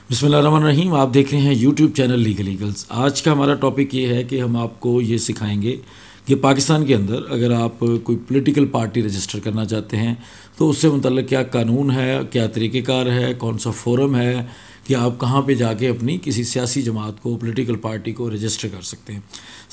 बिस्मिल्लाहिर्रहमानिर्रहीम। आप देख रहे हैं यूट्यूब चैनल लीगल ईगल्स। आज का हमारा टॉपिक ये है कि हम आपको ये सिखाएंगे कि पाकिस्तान के अंदर अगर आप कोई पॉलिटिकल पार्टी रजिस्टर करना चाहते हैं तो उससे मुतल्लिक़ क्या कानून है, क्या तरीक़ेकार है, कौन सा फोरम है कि आप कहाँ पे जाके अपनी किसी सियासी जमात को, पॉलिटिकल पार्टी को रजिस्टर कर सकते हैं।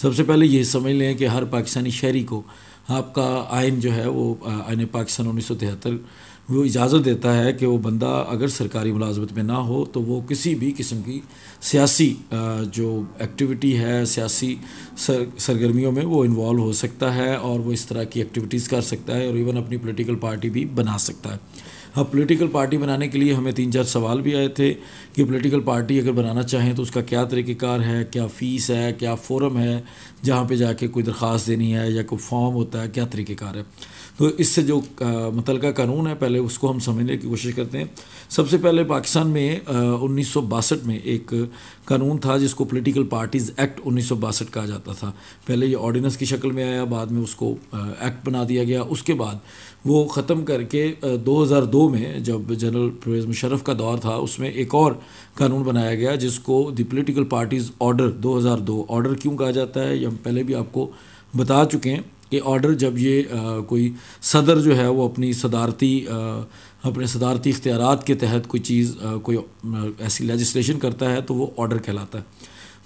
सबसे पहले ये समझ लें कि हर पाकिस्तानी शहरी को आपका आइन जो है वो आइन पाकिस्तान 1973 वो इजाज़त देता है कि वो बंदा अगर सरकारी मुलाजमत में ना हो तो वो किसी भी किस्म की सियासी जो एक्टिविटी है, सियासी सरगर्मियों में वो इन्वॉल्व हो सकता है और वो इस तरह की एक्टिविटीज़ कर सकता है और इवन अपनी पॉलिटिकल पार्टी भी बना सकता है। अब पॉलिटिकल पार्टी बनाने के लिए हमें 3-4 सवाल भी आए थे कि पॉलिटिकल पार्टी अगर बनाना चाहें तो उसका क्या तरीक़ेकार है, क्या फ़ीस है, क्या फ़ोरम है जहाँ पे जाके कोई दरख्वास्त देनी है या कोई फॉर्म होता है, क्या तरीक़ेकार है। तो इससे जो मुतल्लिक़ा कानून है पहले उसको हम समझने की कोशिश करते हैं। सबसे पहले पाकिस्तान में 1962 में एक कानून था जिसको पॉलिटिकल पार्टीज़ एक्ट 1962 कहा जाता था। पहले ये ऑर्डिनेंस की शक्ल में आया, बाद में उसको एक्ट बना दिया गया। उसके बाद वो ख़त्म करके 2002 में जब जनरल परवेज़ मुशर्रफ का दौर था उसमें एक और कानून बनाया गया जिसको the political parties order 2002। Order क्यों कहा जाता है ये हम पहले भी आपको बता चुके हैं कि ऑर्डर जब ये कोई सदर जो है वो अपने सदारती इख्तियारात के तहत कोई चीज़ कोई ऐसी लेजिस्लेशन करता है तो वो ऑर्डर कहलाता है।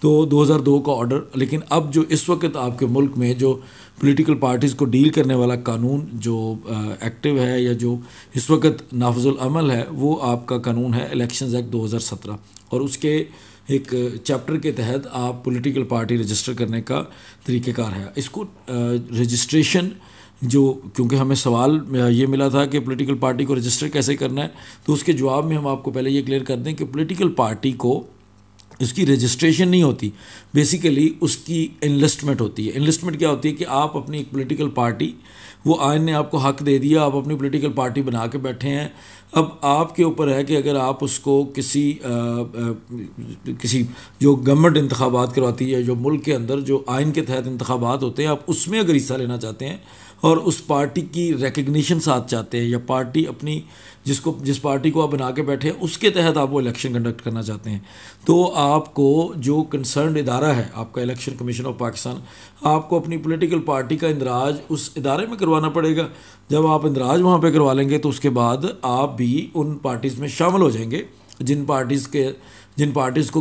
तो 2002 का ऑर्डर। लेकिन अब जो इस वक्त आपके मुल्क में जो पॉलिटिकल पार्टीज़ को डील करने वाला कानून जो एक्टिव है या जो इस वक्त नाफिजुल अमल है वो आपका कानून है इलेक्शंस एक्ट 2017 और उसके एक चैप्टर के तहत आप पॉलिटिकल पार्टी रजिस्टर करने का तरीक़ेकार है। इसको रजिस्ट्रेशन जो क्योंकि हमें सवाल ये मिला था कि पॉलिटिकल पार्टी को रजिस्टर कैसे करना है तो उसके जवाब में हम आपको पहले ये क्लियर कर दें कि पॉलिटिकल पार्टी को उसकी रजिस्ट्रेशन नहीं होती, बेसिकली उसकी इनलिस्टमेंट होती है। इनलिस्टमेंट क्या होती है कि आप अपनी एक पॉलिटिकल पार्टी, वो आइन ने आपको हक दे दिया, आप अपनी पॉलिटिकल पार्टी बना के बैठे हैं। अब आपके ऊपर है कि अगर आप उसको किसी जो गवर्नमेंट इंतखाबात करवाती है, जो मुल्क के अंदर जो आइन के तहत इंतखाबात होते हैं, आप उसमें अगर हिस्सा लेना चाहते हैं और उस पार्टी की रिकग्निशन साथ चाहते हैं या पार्टी अपनी जिस पार्टी को आप बना के बैठे हैं उसके तहत आप वो इलेक्शन कंडक्ट करना चाहते हैं तो आपको जो कंसर्न इदारा है आपका इलेक्शन कमीशन ऑफ पाकिस्तान, आपको अपनी पॉलिटिकल पार्टी का इंदराज उस इदारे में करवाना पड़ेगा। जब आप इंदराज वहाँ पे करवा लेंगे तो उसके बाद आप भी उन पार्टीज़ में शामिल हो जाएंगे जिन पार्टीज़ को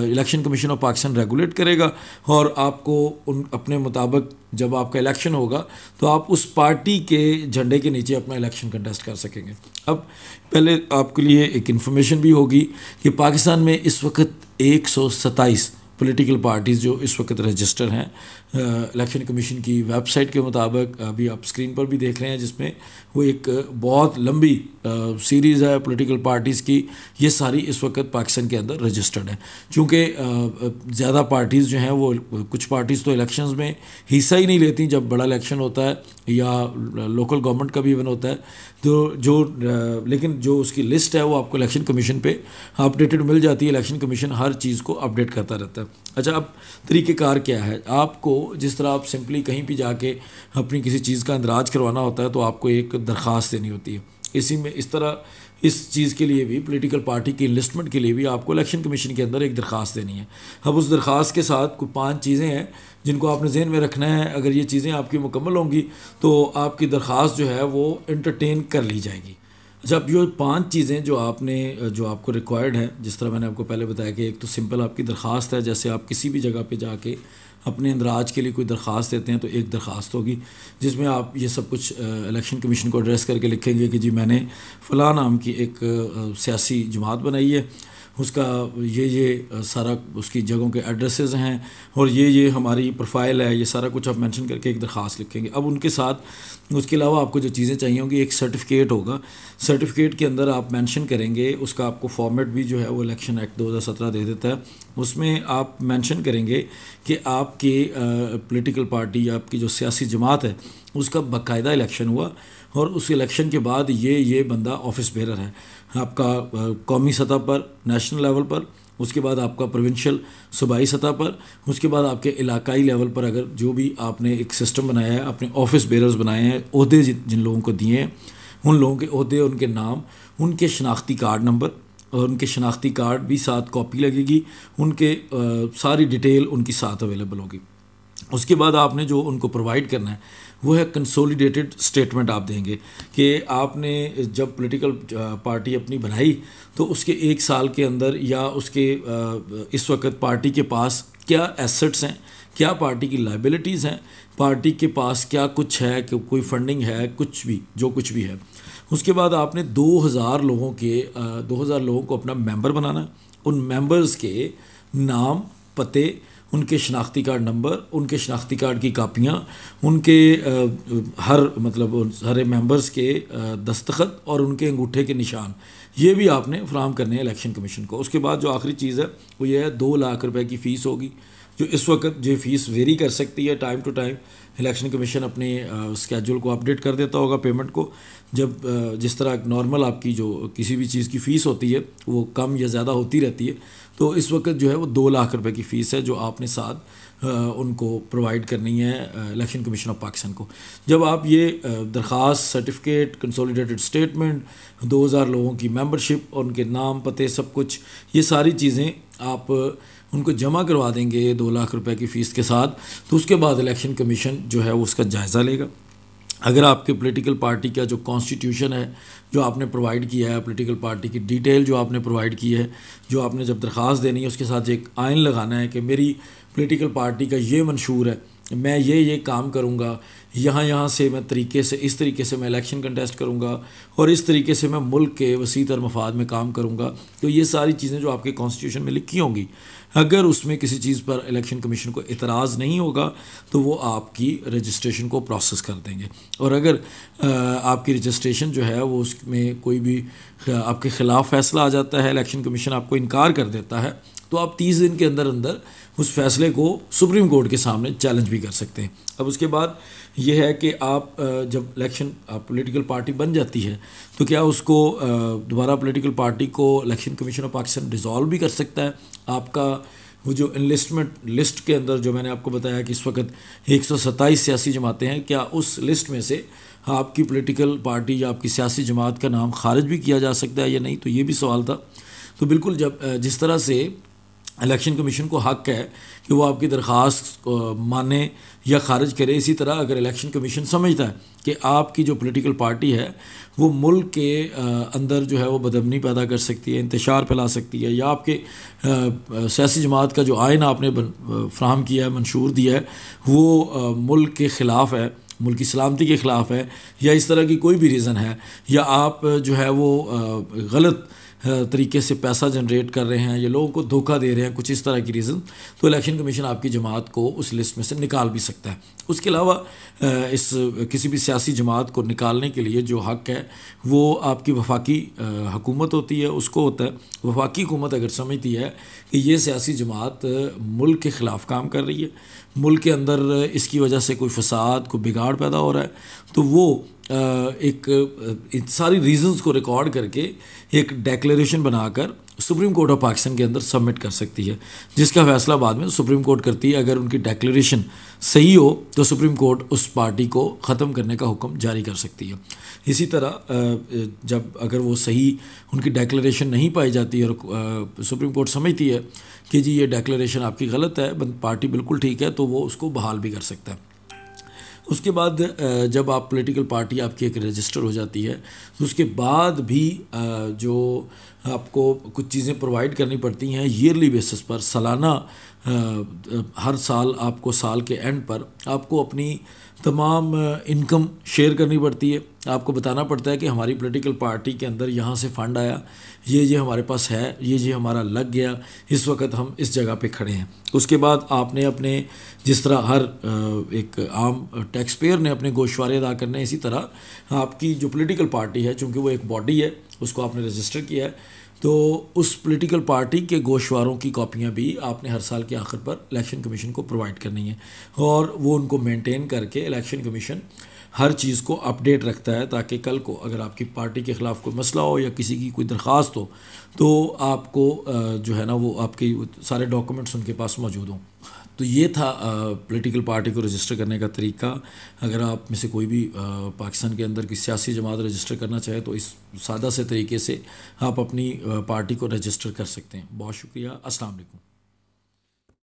election commission of Pakistan regulate करेगा और आपको उन अपने मुताबिक जब आपका इलेक्शन होगा तो आप उस पार्टी के झंडे के नीचे अपना इलेक्शन कंटेस्ट कर सकेंगे। अब पहले आपके लिए एक इन्फॉर्मेशन भी होगी कि पाकिस्तान में इस वक्त 127 पॉलिटिकल पार्टीज़ जो इस वक्त रजिस्टर हैं इलेक्शन कमीशन की वेबसाइट के मुताबिक, अभी आप स्क्रीन पर भी देख रहे हैं जिसमें वो एक बहुत लंबी सीरीज़ है पॉलिटिकल पार्टीज़ की। ये सारी इस वक्त पाकिस्तान के अंदर रजिस्टर्ड हैं। चूँकि ज़्यादा पार्टीज़ जो हैं वो कुछ पार्टीज़ तो इलेक्शंस में हिस्सा ही नहीं लेती जब बड़ा इलेक्शन होता है या लोकल गवर्नमेंट का भी इवन होता है तो लेकिन जो उसकी लिस्ट है वो आपको इलेक्शन कमीशन पे अपडेटेड मिल जाती है। इलेक्शन कमीशन हर चीज़ को अपडेट करता रहता है। अच्छा, अब तरीक़ेकार क्या है। आपको जिस तरह आप सिंपली कहीं भी जाके अपनी किसी चीज़ का इंदराज करवाना होता है तो आपको एक दरख्वास्त देनी होती है। इसी में इस तरह इस चीज़ के लिए भी पॉलिटिकल पार्टी की इनलिस्टमेंट के लिए भी आपको इलेक्शन कमीशन के अंदर एक दरख्वास्त देनी है। अब उस दरख्वास्त के साथ कुछ 5 चीज़ें हैं जिनको आपने जहन में रखना है। अगर ये चीज़ें आपकी मुकम्मल होंगी तो आपकी दरख्वास्त जो है वो एंटरटेन कर ली जाएगी। अच्छा, अब ये 5 चीज़ें जो आपको रिक्वायर्ड है, जिस तरह मैंने आपको पहले बताया कि एक तो सिंपल आपकी दरख्वास्त है। जैसे आप किसी भी जगह पे जाके अपने इंदराज के लिए कोई दरख्वास्त देते हैं तो एक दरख्वास्त होगी जिसमें आप ये सब कुछ इलेक्शन कमीशन को एड्रेस करके लिखेंगे कि जी मैंने फ़लाँ नाम की एक सियासी जमात बनाई है, उसका ये सारा उसकी जगहों के एड्रेसेस हैं और ये हमारी प्रोफाइल है, ये सारा कुछ आप मेंशन करके एक दरख्वास्त लिखेंगे। अब उनके साथ उसके अलावा आपको जो चीज़ें चाहिए होंगी, एक सर्टिफिकेट होगा। सर्टिफिकेट के अंदर आप मेंशन करेंगे, उसका आपको फॉर्मेट भी जो है वो इलेक्शन एक्ट 2017 दे देता है। उसमें आप मेंशन करेंगे कि आपके पॉलिटिकल पार्टी या आपकी जो सियासी जमात है उसका बाकायदा इलेक्शन हुआ और उस इलेक्शन के बाद ये बंदा ऑफिस बेरर है आपका कौमी सतह पर, नेशनल लेवल पर, उसके बाद आपका प्रोविंशियल सूबाई सतह पर, उसके बाद आपके इलाकाई लेवल पर अगर जो भी आपने एक सिस्टम बनाया है, अपने ऑफिस बेरर्स बनाए हैं, ओहदे जिन लोगों को दिए हैं उन लोगों के ओहदे, उनके नाम, उनके शनाख्ती कार्ड नंबर, और उनके शनाख्ती कार्ड भी साथ कॉपी लगेगी, उनके सारी डिटेल उनकी साथ अवेलेबल होगी। उसके बाद आपने जो उनको प्रोवाइड करना है वो है कंसोलिडेटेड स्टेटमेंट आप देंगे कि आपने जब पॉलिटिकल पार्टी अपनी बनाई तो उसके 1 साल के अंदर या उसके इस वक्त पार्टी के पास क्या एसेट्स हैं, क्या पार्टी की लाइबिलिटीज़ हैं, पार्टी के पास क्या कुछ है, कि कोई फंडिंग है, कुछ भी जो कुछ भी है। उसके बाद आपने 2000 लोगों को अपना मेंबर बनाना है। उन मेंबर्स के नाम, पते, उनके शनाख्ती कार्ड नंबर, उनके शनाख्ती कार्ड की कापियाँ, उनके हर मेंबर्स के दस्तखत और उनके अंगूठे के निशान, ये भी आपने फराहम करने हैं इलेक्शन कमीशन को। उसके बाद जो आखिरी चीज़ है वो ये है 2 लाख रुपए की फ़ीस होगी, जो इस वक्त जो फ़ीस वेरी कर सकती है time to time. Election commission अपने स्केड्यूल को अपडेट कर देता होगा पेमेंट को, जब जिस तरह नॉर्मल आपकी जो किसी भी चीज़ की फ़ीस होती है वो कम या ज़्यादा होती रहती है। तो इस वक्त जो है वो 2 लाख रुपए की फ़ीस है जो आपने साथ उनको प्रोवाइड करनी है इलेक्शन कमीशन ऑफ पाकिस्तान को। जब आप ये दरख्वास्त, सर्टिफिकेट, कंसोलिडेटेड स्टेटमेंट, 2000 लोगों की मेंबरशिप और उनके नाम, पते, सब कुछ, ये सारी चीज़ें आप उनको जमा करवा देंगे 2 लाख रुपए की फ़ीस के साथ, तो उसके बाद इलेक्शन कमीशन जो है वो उसका जायज़ा लेगा। अगर आपके पॉलिटिकल पार्टी का जो कॉन्स्टिट्यूशन है जो आपने प्रोवाइड किया है, पॉलिटिकल पार्टी की डिटेल जो आपने प्रोवाइड की है, जो आपने जब दरख्वास्त देनी है उसके साथ एक आइन लगाना है कि मेरी पॉलिटिकल पार्टी का ये मंशूर है, मैं ये काम करूँगा, यहाँ से मैं इस तरीके से मैं इलेक्शन कंटेस्ट करूँगा और इस तरीके से मैं मुल्क के वसी तर मफाद में काम करूँगा। तो ये सारी चीज़ें जो आपके कॉन्स्टिट्यूशन में लिखी होंगी, अगर उसमें किसी चीज़ पर इलेक्शन कमीशन को इतराज़ नहीं होगा तो वो आपकी रजिस्ट्रेशन को प्रोसेस कर देंगे। और अगर आपकी रजिस्ट्रेशन जो है वो उसमें कोई भी आपके ख़िलाफ़ फ़ैसला आ जाता है, इलेक्शन कमीशन आपको इनकार कर देता है, तो आप 30 दिन के अंदर अंदर उस फैसले को सुप्रीम कोर्ट के सामने चैलेंज भी कर सकते हैं। अब उसके बाद ये है कि आप जब पॉलिटिकल पार्टी बन जाती है तो क्या उसको दोबारा पॉलिटिकल पार्टी को election commission of Pakistan dissolve भी कर सकता है। आपका वो जो इनलिस्टमेंट लिस्ट के अंदर जो मैंने आपको बताया कि इस वक्त 127 सियासी जमातें हैं, क्या उस लिस्ट में से आपकी पॉलिटिकल पार्टी या आपकी सियासी जमात का नाम खारिज भी किया जा सकता है या नहीं, तो ये भी सवाल था। तो बिल्कुल जिस तरह से इलेक्शन कमीशन को हक़ है कि वो आपकी दरख्वास्त माने या ख़ारिज करे, इसी तरह अगर इलेक्शन कमीशन समझता है कि आपकी जो पॉलिटिकल पार्टी है वो मुल्क के अंदर जो है वो बदअमनी पैदा कर सकती है, इंतशार फैला सकती है, या आपके सियासी जमात का जो आइन आपने फ्राहम किया है, मंशूर दिया है, वो मुल्क के ख़िलाफ़ है, मुल्क की सलामती के ख़िलाफ़ है, या इस तरह की कोई भी रीज़न है, या आप जो है वो गलत तरीके से पैसा जनरेट कर रहे हैं या लोगों को धोखा दे रहे हैं, कुछ इस तरह की रीज़न, तो इलेक्शन कमीशन आपकी जमात को उस लिस्ट में से निकाल भी सकता है। उसके अलावा किसी भी सियासी जमात को निकालने के लिए जो हक़ है वो आपकी वफाकी हुकूमत होती है, उसको होता है। वफाकी हुकूमत अगर समझती है कि ये सियासी जमात मुल्क के ख़िलाफ़ काम कर रही है, मुल्क के अंदर इसकी वजह से कोई फसाद, कोई बिगाड़ पैदा हो रहा है, तो वो इन सारी रीज़न्स को रिकॉर्ड करके एक डेक्लेरेशन बनाकर सुप्रीम कोर्ट ऑफ पाकिस्तान के अंदर सबमिट कर सकती है, जिसका फ़ैसला बाद में सुप्रीम कोर्ट करती है। अगर उनकी डेक्लेरेशन सही हो तो सुप्रीम कोर्ट उस पार्टी को ख़त्म करने का हुक्म जारी कर सकती है। इसी तरह जब अगर वो सही उनकी डेक्लेरेशन नहीं पाई जाती और सुप्रीम कोर्ट समझती है कि जी ये डेक्लेरेशन आपकी गलत है, पार्टी बिल्कुल ठीक है, तो वो उसको बहाल भी कर सकता है। उसके बाद जब आप पॉलिटिकल पार्टी आपकी एक रजिस्टर हो जाती है तो उसके बाद भी जो आपको कुछ चीज़ें प्रोवाइड करनी पड़ती हैं ईयरली बेसिस पर, सालाना हर साल आपको साल के एंड पर आपको अपनी तमाम इनकम शेयर करनी पड़ती है। आपको बताना पड़ता है कि हमारी पॉलिटिकल पार्टी के अंदर यहाँ से फ़ंड आया, ये हमारे पास है, ये हमारा लग गया, इस वक्त हम इस जगह पे खड़े हैं। उसके बाद आपने अपने जिस तरह हर एक आम टैक्स पेयर ने अपने गोशवारे अदा करने हैं, इसी तरह आपकी जो पॉलिटिकल पार्टी है, चूँकि वो एक बॉडी है, उसको आपने रजिस्टर किया है, तो उस पॉलिटिकल पार्टी के गोशवारों की कॉपियाँ भी आपने हर साल के आखिर पर इलेक्शन कमीशन को प्रोवाइड करनी है, और वो उनको मेंटेन करके इलेक्शन कमीशन हर चीज़ को अपडेट रखता है, ताकि कल को अगर आपकी पार्टी के ख़िलाफ़ कोई मसला हो या किसी की कोई दरख्वास्त हो तो आपको जो है ना वो आपके सारे डॉक्यूमेंट्स उनके पास मौजूद हों। तो ये था पॉलिटिकल पार्टी को रजिस्टर करने का तरीका। अगर आप में से कोई भी पाकिस्तान के अंदर की सियासी जमात रजिस्टर करना चाहे तो इस सादा से तरीके से आप अपनी पार्टी को रजिस्टर कर सकते हैं। बहुत शुक्रिया। अस्सलाम वालेकुम।